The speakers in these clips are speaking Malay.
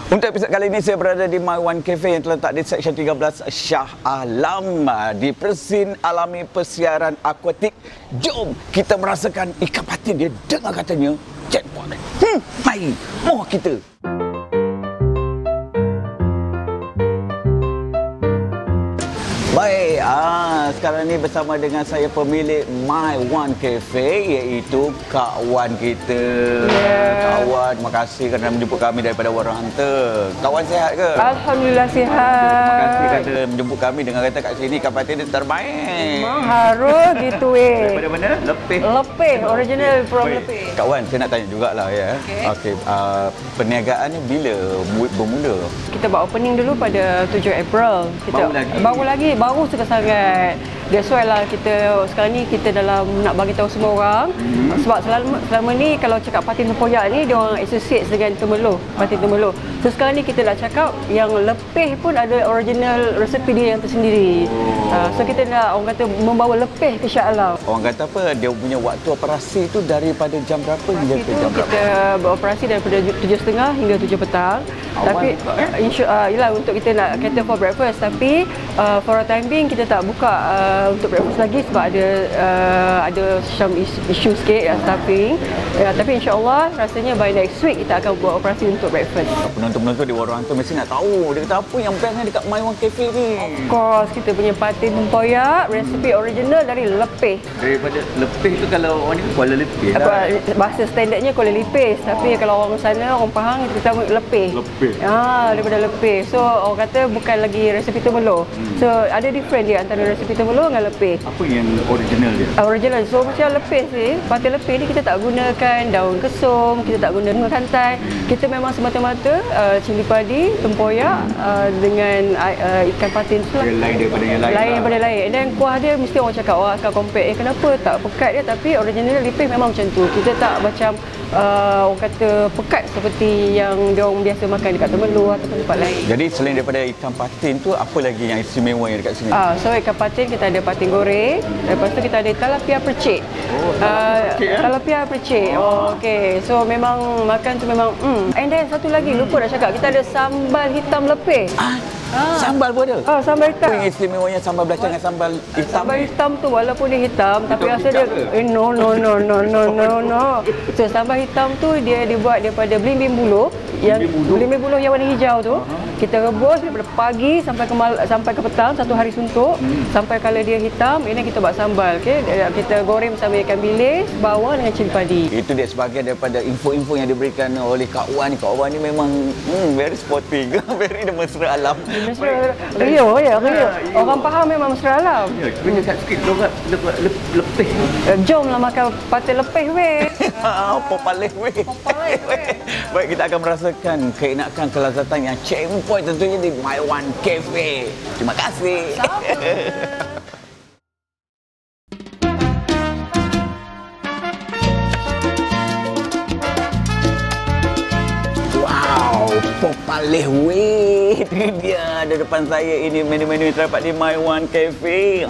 Untuk episod kali ini saya berada di My One Cafe yang terletak di Seksyen 13 Shah Alam di Persin Alami Persiaran Akuatik. Jom kita merasakan ikan patin dia. Dengar katanya jackpot. Mari, mau kita. Baik, sekarang ni bersama dengan saya pemilik My One Cafe, iaitu Kak Wan kita. Kak Wan, terima kasih kerana menjemput kami daripada Warung Hunter. Kak Wan sihat ke? Alhamdulillah sihat. Terima kasih kerana menjemput kami dengan kata kat sini ikan patin dia terbaik. Memang harus gitu Daripada mana? Lepih. Lepih, original from Lepih. Kak Wan, saya nak tanya jugalah ya. Okey, perniagaan ni bila bermula? Kita buat opening dulu pada 7 April. Kita baru sangat. That's why lah kita sekarang ni kita dalam nak bagi tahu semua orang. Sebab selama ni kalau cakap patin tempoyak ni dia orang associate dengan Temerloh, patin Temerloh. So sekarang ni kita dah cakap yang lepih pun ada original resepi dia yang tersendiri. So kita nak orang kata membawa lepih ke Shah Alam. Orang kata apa, dia punya waktu operasi tu daripada jam berapa hingga ke jam berapa? Kita beroperasi daripada 7.30 hingga 7 petang. Tapi yalah untuk kita nak cater for breakfast, tapi for a time being kita tak buka untuk breakfast lagi sebab ada some issue sikit stuffing. Tapi insya-Allah rasanya by next week kita akan buat operasi untuk breakfast. Penonton-penonton di Warung Hunter mesti nak tahu dia kata apa yang bestnya dekat My One Cafe ni. Of course, kita punya patin tempoyak resepi original dari lepih. Daripada lepih tu kalau orang ni Kuala Lepih lah. Bahasa standardnya Kuala Lipis, tapi kalau orang sana orang Pahang kita tahu lepih. Daripada lepih. So orang kata bukan lagi resepi Temerloh. So ada different dia antara resepi Temerloh dengan lepih. Apa yang original dia? Original. So macam lepih ni, patin lepih ni kita tak gunakan daun kesum, kita tak gunakan kantai. Kita memang semata-mata cili padi, tempoyak dengan ikan patin tu lah. Lain daripada yang lain. Lain daripada lain. Dan kuah dia mesti orang cakap orang akan compare kenapa tak pekat dia, tapi original lepih memang macam tu. Kita tak macam orang kata pekat seperti yang dia orang biasa makan dekat Temerloh ataupun tempat lain. Jadi selain daripada ikan patin tu, apa lagi yang istimewa yang dekat sini? So ikan patin kita ada patin goreng, lepas tu kita ada tilapia percik. Tilapia percik. Okey. So memang makan tu memang And then satu lagi lupa nak cakap, kita ada sambal hitam lepih. Sambal pun ada? Sambal hitam. Apa yang istimewanya sambal belacan dengan sambal hitam? Sambal hitam tu walaupun dia hitam, tapi rasa dia no. So sambal hitam tu dia dibuat daripada belimbing buluh, belimbing buluh yang warna hijau tu. Kita rebus daripada pagi sampai ke petang, satu hari suntuk, sampai kalau dia hitam, ini kita buat sambal. Kita goreng bersama ikan bilis, bawang dengan cili padi. Itu dia sebahagian daripada info-info yang diberikan oleh Kak Wan ni. Kak Wan ni memang very sporting, very mesra alam. Rio. Orang Pahang memang mesra alam. Cuba cakap sikit logat lepih. Jomlah makan patin lepih weh. Popaleh weh. Baik, kita akan merasakan keenakan kelazatan yang checkpoint tentunya di My One Cafe. Terima kasih. Popaleh weh, itu dia ada depan saya. Ini menu-menu yang terdapat di My One Cafe.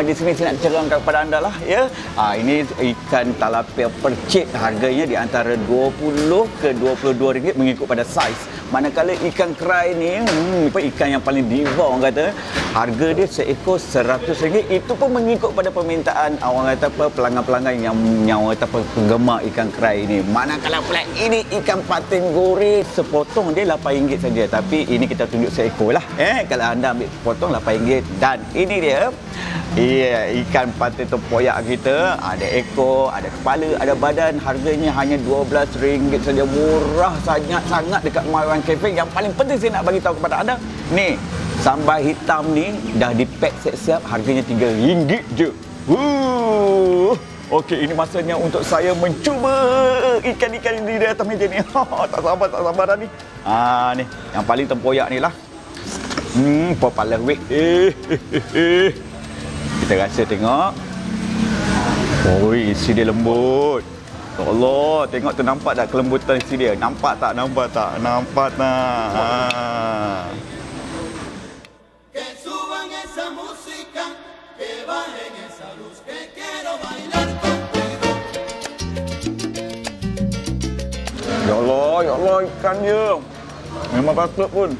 Di sini saya nak cerangkan kepada anda lah ya. Ini ikan tilapia percik, harganya di antara 20 ke 22 ringgit mengikut pada saiz. Manakala ikan krai ni, ikan yang paling diva orang kata, harga dia seekor RM100. Itu pun mengikut pada permintaan orang kata apa, pelanggan-pelanggan yang orang kata apa, penggemar ikan krai ni. Manakala pula ini ikan patin goreng, sepotong dia RM8 saja, tapi ini kita tunjuk seekor lah. Kalau anda ambil potong RM8. Dan ini dia ikan patin tempoyak kita. Ada ekor, ada kepala, ada badan. Harganya hanya RM12 saja. Murah sangat-sangat dekat My One Cafe. Yang paling penting saya nak bagi tahu kepada anda, ni sambal hitam ni dah dipack siap-siap, harganya RM3 je. Okey, ini masanya untuk saya mencuba ikan-ikan ini di atas meja ni. Tak sabar dah ni. Ni yang paling tempoyak ni lah. Popaleh weh. Kita rasa tengok. Isi dia lembut. Ya Allah, tengok tu, nampak tak kelembutan isi dia? Nampak tak? Ya Allah, ikan dia. Memang patut pun.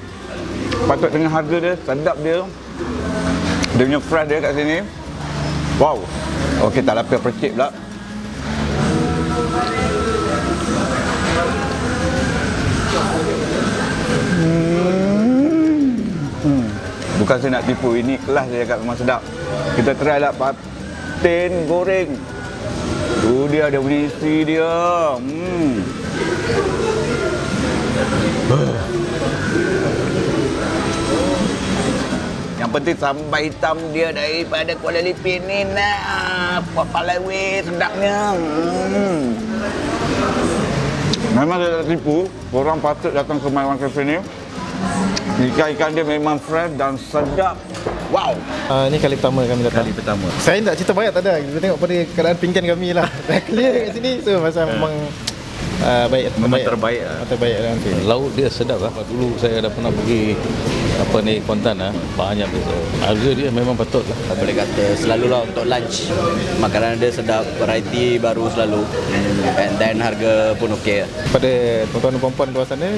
Patut dengan harga dia, sedap dia. Dia punya fresh dia kat sini. Wow. Okey, tilapia percik pula. Bukan saya nak tipu, ini kelas saya cakap memang sedap. Kita try lah patin goreng. Tu dia ada punya isi dia. Yang penting sambal hitam dia daripada Kuala Lumpur ni nak. Palawi sedapnya. Memang saya tak tipu, orang patut datang ke My One Cafe ni. Ikan-ikan dia memang fresh dan sedap. Wow. Ini kali pertama kami datang. Kali pertama. Saya tak cerita banyak tak ada. Kita tengok pada keadaan pinggan kami lah. Dah clear kat sini. So masa memang baik. Memang terbaik lah. Terbaik lah. Laut dia sedap lah. Dulu saya dah pernah pergi Kuantan lah. Banyak beza. Harga dia memang patut lah. Boleh kata selalulah untuk lunch. Makanan dia sedap, variety baru selalu. And then harga pun okey. Pada tuan-tuan dan puan-puan luar sana,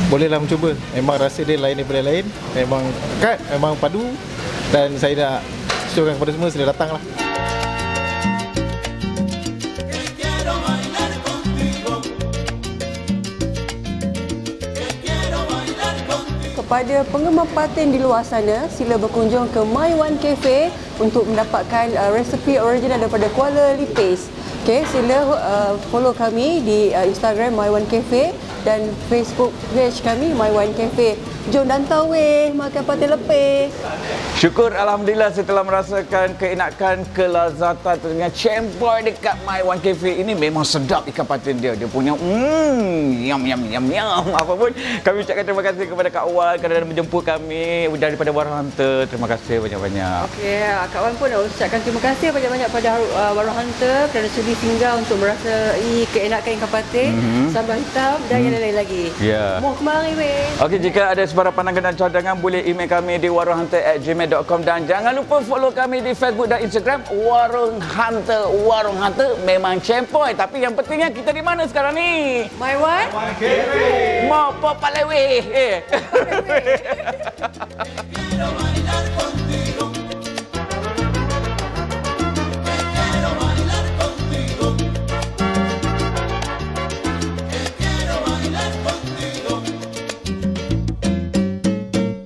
bolehlah mencuba. Memang rasa dia lain daripada lain. Memang kat, memang padu. Dan saya nak syorkan kepada semua sila datang lah. Kepada penggemar patin di luar sana, sila berkunjung ke My One Cafe untuk mendapatkan resepi original daripada Kuala Lipis. Okey, sila follow kami di Instagram My One Cafe dan Facebook page kami My One Cafe. Jom dantau weh, makan patin lepeh. Syukur Alhamdulillah saya telah merasakan keenakan, kelazatan dengan cempoy dekat My One Cafe. Ini memang sedap ikan patin dia. Dia punya yum apa pun. Kami ucapkan terima kasih kepada Kak Wan kerana menjemput kami daripada Warung Hunter. Terima kasih banyak-banyak. Okey, Kak Wan pun nak ucapkan terima kasih banyak-banyak pada Warung Hunter kerana sudi singgah untuk merasai keenakan ikan patin, sambal hitam dan yang lain-lain lagi. Ya. Mau kemari weh. Okey, jika ada sebarang pandangan dan cadangan boleh email kami di warunghunter@gmail.com dan jangan lupa follow kami di Facebook dan Instagram Warung Hunter. Warung Hunter memang cempoy, tapi yang pentingnya kita di mana sekarang ni? My One Cafe. Mau pop palewe.